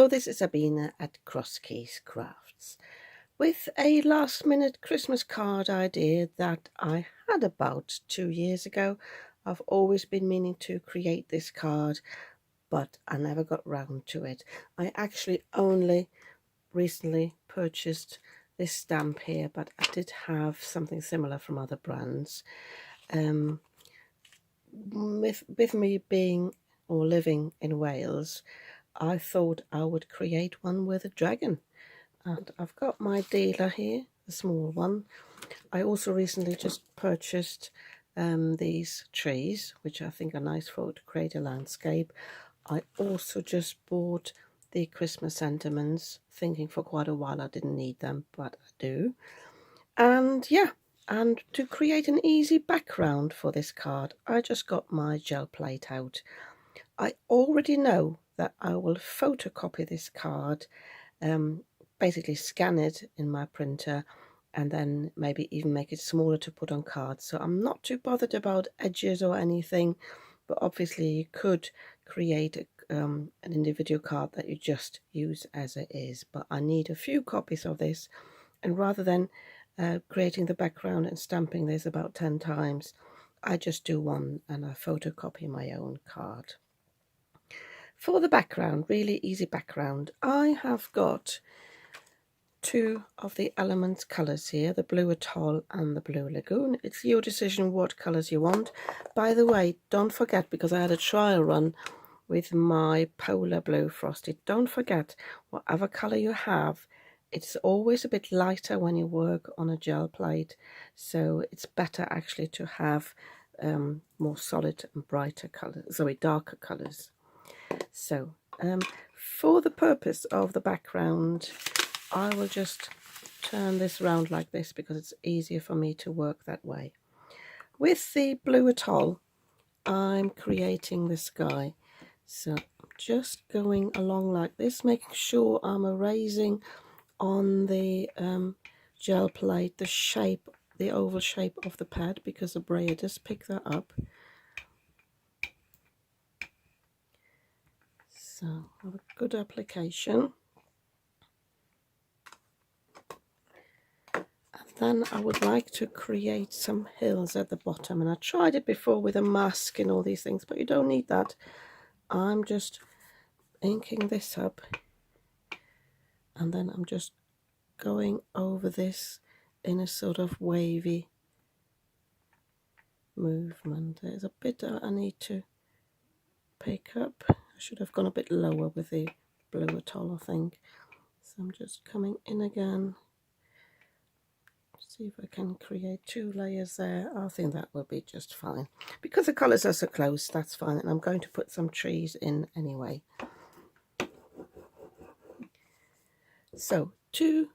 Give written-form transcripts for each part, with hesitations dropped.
Hello, this is Sabina at Cross Keys Crafts with a last minute Christmas card idea that I had about 2 years ago. I've always been meaning to create this card, but I never got round to it. I actually only recently purchased this stamp here, but I did have something similar from other brands. With me being or living in Wales, I thought I would create one with a dragon, and I've got my dealer here, the small one. I also recently just purchased these trees, which I think are nice for to create a landscape. I also just bought the Christmas sentiments, thinking for quite a while I didn't need them, but I do. And yeah, and to create an easy background for this card, I just got my gel plate out. I already know that I will photocopy this card, basically scan it in my printer, and then maybe even make it smaller to put on cards. So I'm not too bothered about edges or anything, but obviously you could create an individual card that you just use as it is. But I need a few copies of this, and rather than creating the background and stamping this about 10 times, I just do one and I photocopy my own card. For the background, really easy background, I have got two of the Elements colours here, the Blue Atoll and the Blue Lagoon. It's your decision what colours you want. By the way, don't forget, because I had a trial run with my Polar Blue Frosted, don't forget, whatever colour you have, it's always a bit lighter when you work on a gel plate, so it's better actually to have more solid and brighter colours, sorry, darker colours. So for the purpose of the background, I will just turn this round like this because it's easier for me to work that way. With the Blue Atoll, I'm creating the sky. So I'm just going along like this, making sure I'm erasing on the gel plate the shape, the oval shape of the pad, because the brayer does pick that up. So have a good application. And then I would like to create some hills at the bottom, and I tried it before with a mask and all these things, but you don't need that. I'm just inking this up, and then I'm just going over this in a sort of wavy movement. There's a bit that I need to pick up. I should have gone a bit lower with the Blue Atoll, I think. So I'm just coming in again. See if I can create 2 layers there. I think that will be just fine. Because the colours are so close, that's fine. And I'm going to put some trees in anyway. So to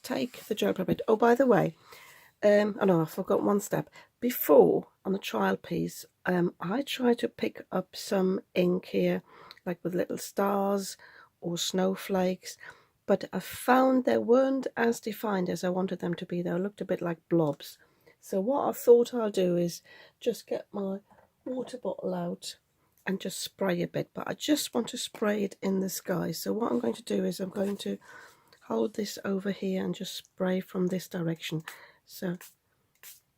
take the gel plate. Oh, by the way, oh no, I forgot one step. Before, on the trial piece, I tried to pick up some ink here, like with little stars or snowflakes, but I found they weren't as defined as I wanted them to be. They looked a bit like blobs. So what I thought I'll do is just get my water bottle out and just spray a bit, but I just want to spray it in the sky. So what I'm going to do is I'm going to hold this over here and just spray from this direction. So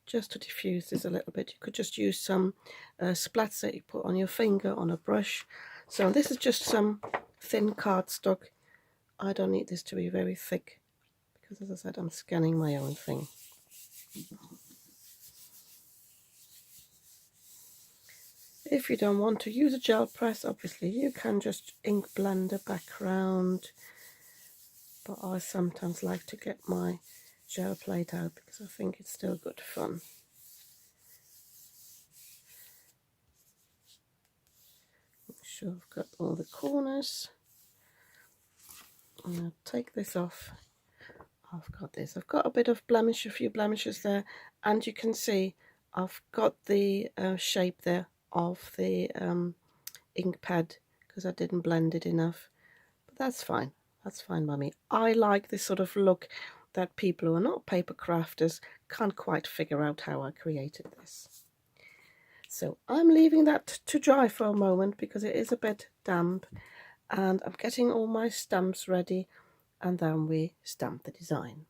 just to diffuse this a little bit, you could just use some splats that you put on your finger on a brush. So this is just some thin cardstock. I don't need this to be very thick because, as I said, I'm scanning my own thing. If you don't want to use a gel press, obviously you can just ink blend a background, but I sometimes like to get my gel plate out because I think it's still good fun. Make sure I've got all the corners. I'm going to take this off. I've got this. I've got a bit of blemish, a few blemishes there, and you can see I've got the shape there of the ink pad because I didn't blend it enough. But that's fine. That's fine by me. I like this sort of look that people who are not paper crafters can't quite figure out how I created this. So I'm leaving that to dry for a moment because it is a bit damp. and I'm getting all my stamps ready, and then we stamp the design.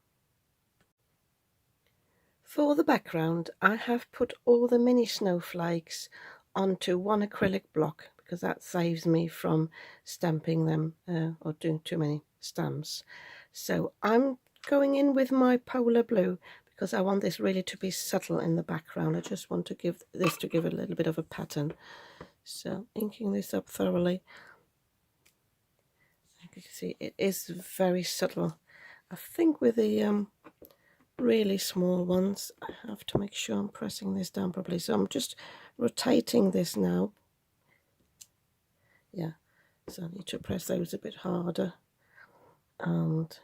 For the background, I have put all the mini snowflakes onto one acrylic block because that saves me from stamping them or doing too many stamps. So I'm going in with my polar blue because I want this really to be subtle in the background. I just want to give this a little bit of a pattern. So inking this up thoroughly. You can see it is very subtle. I think with the really small ones I have to make sure I'm pressing this down properly, so I'm just rotating this now. Yeah, so I need to press those a bit harder, and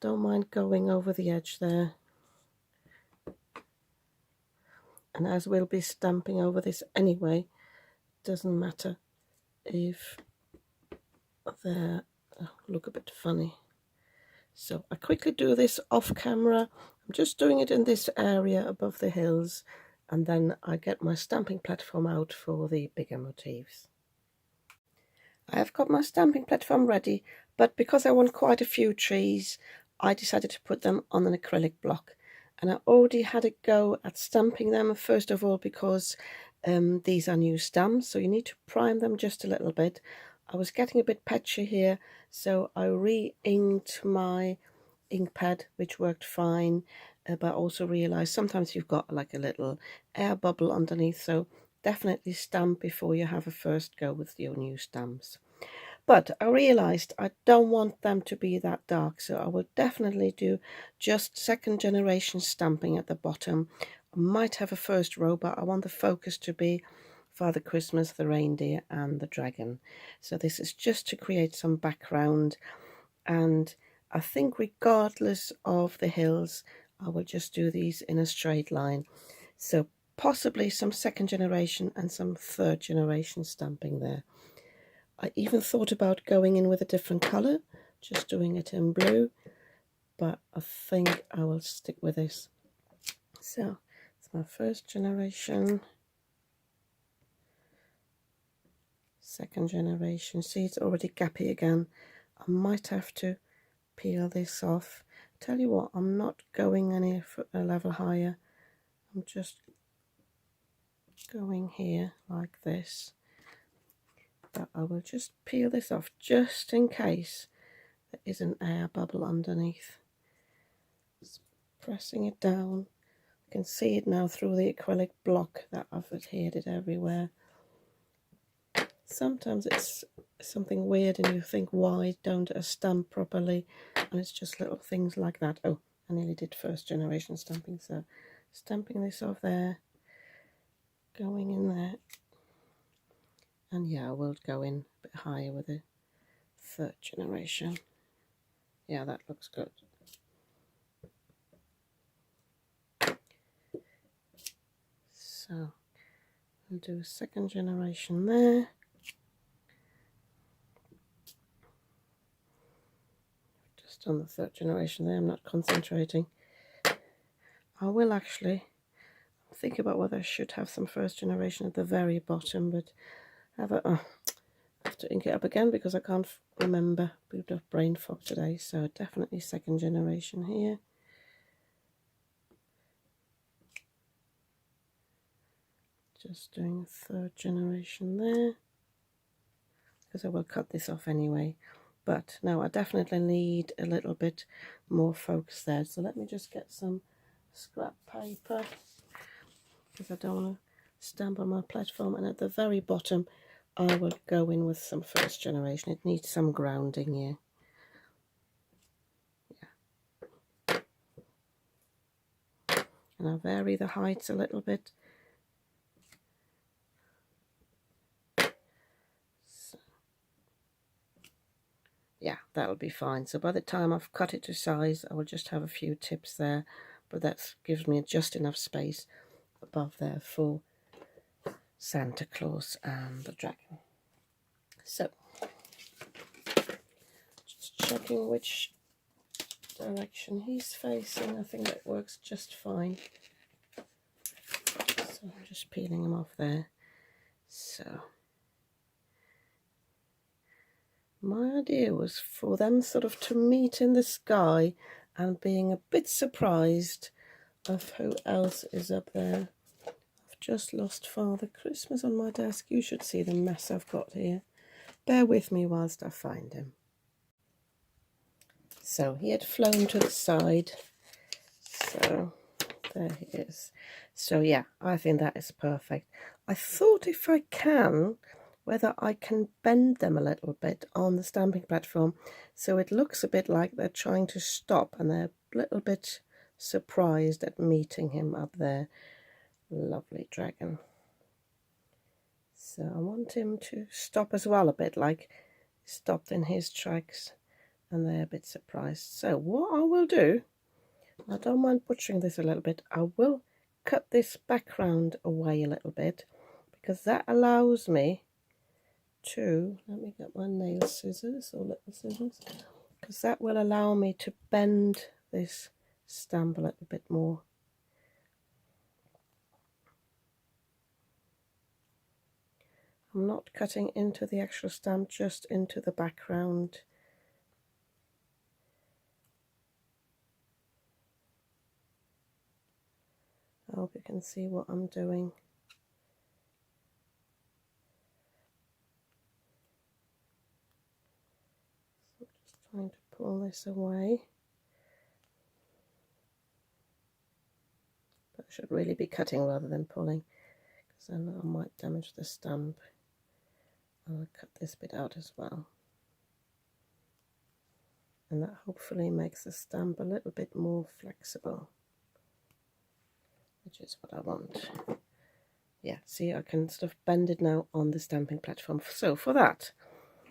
don't mind going over the edge there. And as we'll be stamping over this anyway, doesn't matter if they look a bit funny. So I quickly do this off camera. I'm just doing it in this area above the hills, and then I get my stamping platform out for the bigger motifs. I have got my stamping platform ready, but because I want quite a few trees, I decided to put them on an acrylic block. And I already had a go at stamping them, first of all because these are new stamps, so you need to prime them just a little bit. I was getting a bit patchy here, so I re-inked my ink pad, which worked fine, but also realized sometimes you've got like a little air bubble underneath, so definitely stamp before you have a first go with your new stamps. But I realized I don't want them to be that dark, so I will definitely do just second generation stamping at the bottom. I might have a first row, but I want the focus to be Father Christmas, the reindeer and the dragon. So this is just to create some background, and I think regardless of the hills, I will just do these in a straight line. So possibly some second generation and some third generation stamping there. I even thought about going in with a different colour, just doing it in blue, but I think I will stick with this. So it's my first generation, second generation. See, it's already gappy again. I might have to peel this off. Tell you what, I'm not going any a level higher. I'm just going here like this. But I will just peel this off just in case there is an air bubble underneath. Just pressing it down. You can see it now through the acrylic block that I've adhered it everywhere. Sometimes it's something weird and you think, why don't I stamp properly? And it's just little things like that. Oh, I nearly did first generation stamping, so stamping this off there, going in there. And yeah, I will go in a bit higher with a third generation. Yeah, that looks good. So we'll do a second generation there. Just on the third generation there, I'm not concentrating. I will actually think about whether I should have some first generation at the very bottom, but I have to ink it up again because I can't remember. We've got brain fog today, so definitely second generation here. Just doing a third generation there, because I will cut this off anyway. But no, I definitely need a little bit more focus there. So let me just get some scrap paper, because I don't want to stamp on my platform. And at the very bottom, I will go in with some first generation. It needs some grounding here. Yeah. And I'll vary the heights a little bit. Yeah, that'll be fine. So by the time I've cut it to size, I will just have a few tips there, but that gives me just enough space above there for Santa Claus and the dragon. So just checking which direction he's facing. I think that works just fine. So I'm just peeling him off there. So My idea was for them sort of to meet in the sky and being a bit surprised of who else is up there. I've just lost Father Christmas on my desk. You should see the mess I've got here. Bear with me whilst I find him. So he had flown to the side. So there he is. So yeah, I think that is perfect. I thought if I can, whether I can bend them a little bit on the stamping platform so it looks a bit like they're trying to stop and they're a little bit surprised at meeting him up there. Lovely dragon. So I want him to stop as well a bit, like stopped in his tracks and they're a bit surprised. So what I will do, I don't mind butchering this a little bit, I will cut this background away a little bit because that allows me to, let me get my nail scissors or little scissors, because that will allow me to bend this stamp a little bit more. I'm not cutting into the actual stamp, just into the background. I hope you can see what I'm doing. So just trying to pull this away. But I should really be cutting rather than pulling, because then I might damage the stamp. I'll cut this bit out as well. And that hopefully makes the stamp a little bit more flexible, which is what I want. Yeah, see, I can sort of bend it now on the stamping platform. So for that,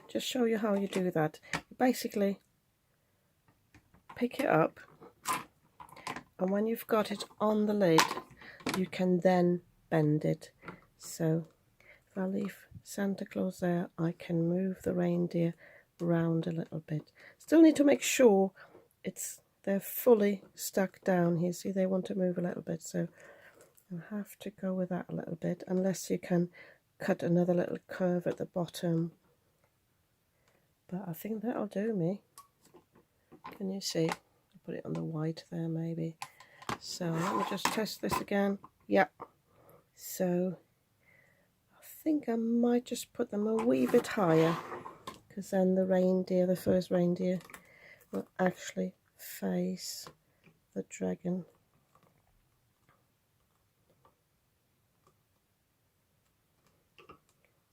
just show you how you do that. You basically pick it up, and when you've got it on the lid, you can then bend it. So if I leave Santa Claus there, I can move the reindeer around a little bit. Still need to make sure they're fully stuck down here. See, they want to move a little bit, so you'll have to go with that a little bit, unless you can cut another little curve at the bottom. But I think that'll do me. Can you see? I'll put it on the white there maybe. So let me just test this again. Yep. So I think I might just put them a wee bit higher, because then the reindeer, the first reindeer, will actually face the dragon.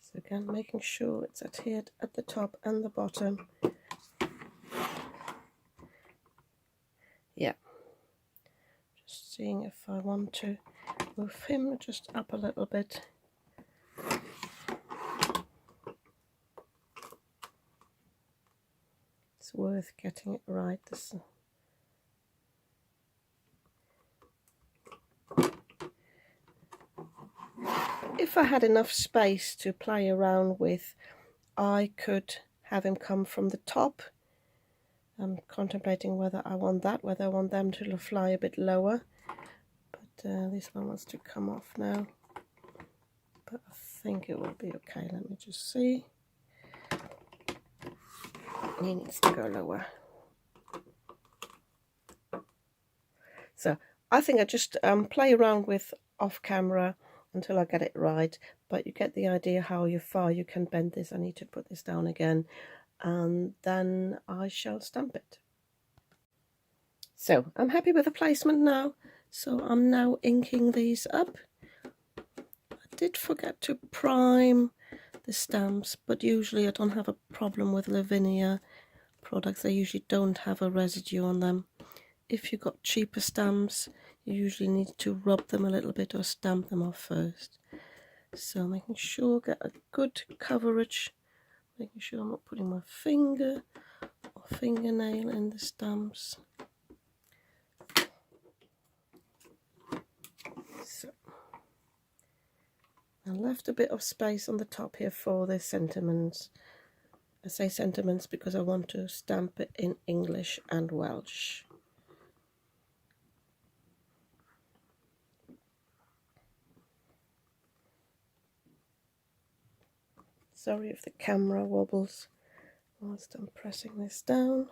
So again, making sure it's adhered at the top and the bottom. Yeah. Just seeing if I want to move him just up a little bit. It's worth getting it right. If I had enough space to play around with, I could have him come from the top. I'm contemplating whether I want that, whether I want them to fly a bit lower. But this one wants to come off now. But I think it will be okay. Let me just see. He needs to go lower. So I think I just play around with off camera until I get it right, but you get the idea how far you can bend this. I need to put this down again, and then I shall stamp it. So I'm happy with the placement now, so I'm now inking these up. I did forget to prime the stamps, but usually I don't have a problem with Lavinia products. They usually don't have a residue on them. If you've got cheaper stamps, you usually need to rub them a little bit or stamp them off first. So making sure I get a good coverage, making sure I'm not putting my finger or fingernail in the stamps. So I left a bit of space on the top here for the sentiments. I say sentiments because I want to stamp it in English and Welsh. Sorry if the camera wobbles. whilst I'm pressing this down,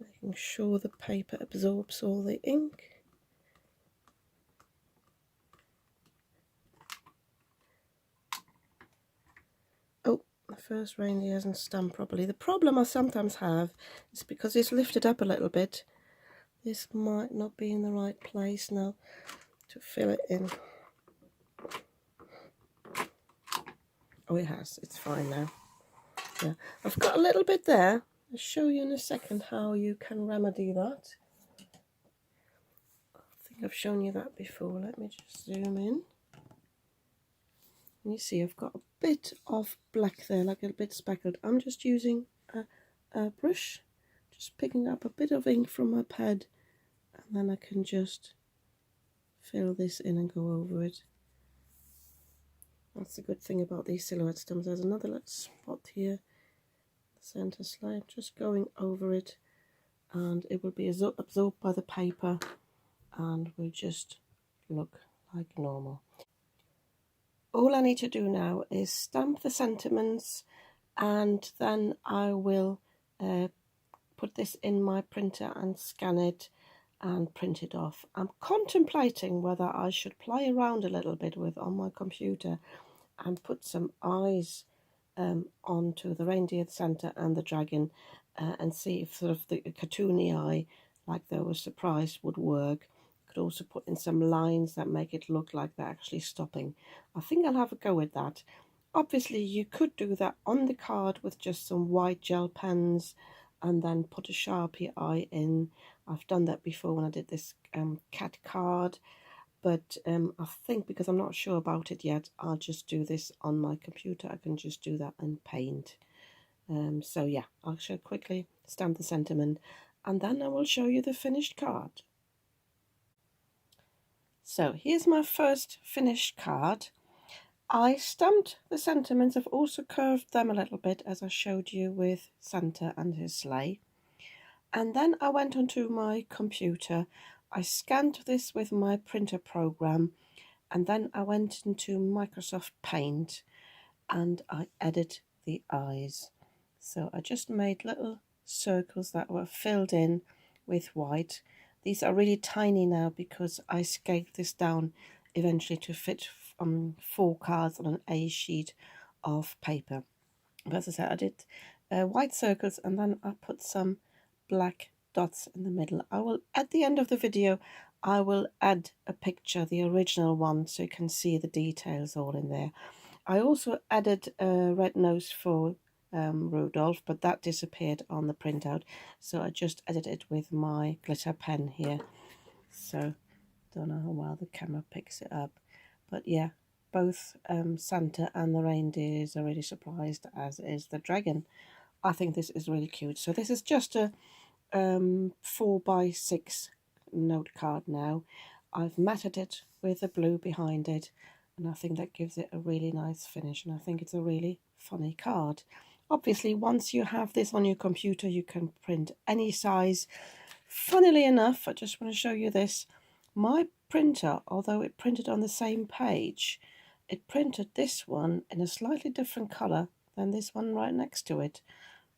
making sure the paper absorbs all the ink. Oh, the first reindeer hasn't stamped properly. The problem I sometimes have is because it's lifted up a little bit, this might not be in the right place now to fill it in. Oh, it has. It's fine now. Yeah, I've got a little bit there. I'll show you in a second how you can remedy that. I think I've shown you that before. Let me just zoom in. And you see I've got a bit of black there, like a bit speckled. I'm just using a brush, just picking up a bit of ink from my pad, and then I can just fill this in and go over it. That's the good thing about these silhouette stamps. There's another little spot here, the centre slide, just going over it, and it will be absorbed by the paper and will just look like normal. All I need to do now is stamp the sentiments, and then I will put this in my printer and scan it and print it off. I'm contemplating whether I should play around a little bit with on my computer and put some eyes onto the reindeer, the Santa and the dragon, and see if sort of the cartoony eye, like they were surprised, would work. Could also put in some lines that make it look like they're actually stopping. I think I'll have a go at that. Obviously you could do that on the card with just some white gel pens and then put a Sharpie eye in. I've done that before when I did this cat card, but I think because I'm not sure about it yet, I'll just do this on my computer. I can just do that in Paint. So yeah, I'll show quickly stamp the sentiment, and then I will show you the finished card. So here's my first finished card. I stamped the sentiments. I've also curved them a little bit, as I showed you with Santa and his sleigh. And then I went onto my computer. I scanned this with my printer program, and then I went into Microsoft Paint and I added the eyes. So I just made little circles that were filled in with white. These are really tiny now because I scaled this down eventually to fit 4 cards on an A sheet of paper. But as I said, I did white circles, and then I put some black dots in the middle. I will, at the end of the video, I will add a picture, the original one, so you can see the details all in there. I also added a red nose for Rudolph, but that disappeared on the printout, so I just added it with my glitter pen here. So don't know how well the camera picks it up, but yeah, both Santa and the reindeers are really surprised, as is the dragon. I think this is really cute. So this is just a 4x6 note card now. I've matted it with the blue behind it, and I think that gives it a really nice finish, and I think it's a really funny card. Obviously, once you have this on your computer, you can print any size. Funnily enough, I just want to show you this. My printer, although it printed on the same page, it printed this one in a slightly different colour than this one right next to it.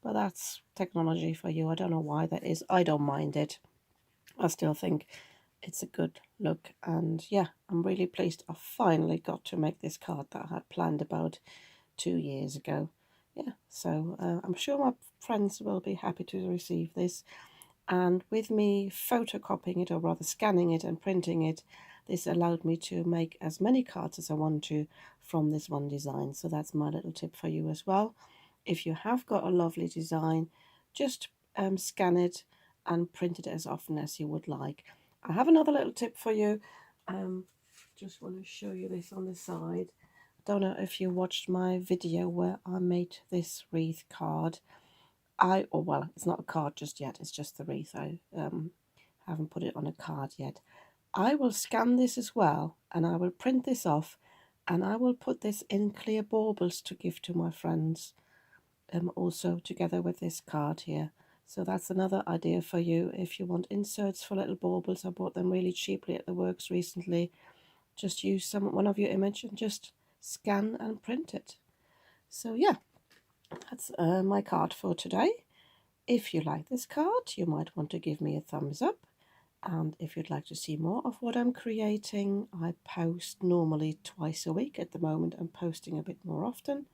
But that's technology for you. I don't know why that is. I don't mind it. I still think it's a good look. And yeah, I'm really pleased I finally got to make this card that I had planned about 2 years ago. Yeah, so I'm sure my friends will be happy to receive this. And with me photocopying it, or rather scanning it and printing it, this allowed me to make as many cards as I want to from this one design. So that's my little tip for you as well. If you have got a lovely design, just scan it and print it as often as you would like. I have another little tip for you. Just want to show you this on the side. Don't know if you watched my video where I made this wreath card. Well, it's not a card just yet, it's just the wreath. I haven't put it on a card yet. I will scan this as well, and I will print this off, and I will put this in clear baubles to give to my friends, also together with this card here. So that's another idea for you if you want inserts for little baubles. I bought them really cheaply at the works recently. Just use one of your image and just scan and print it. So yeah, That's my card for today. If you like this card, you might want to give me a thumbs up. And if you'd like to see more of what I'm creating, I post normally twice a week. At the moment, I'm posting a bit more often.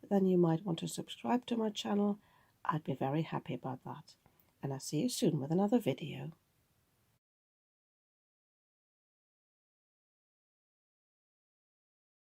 Then you might want to subscribe to my channel. I'd be very happy about that. And I'll see you soon with another video.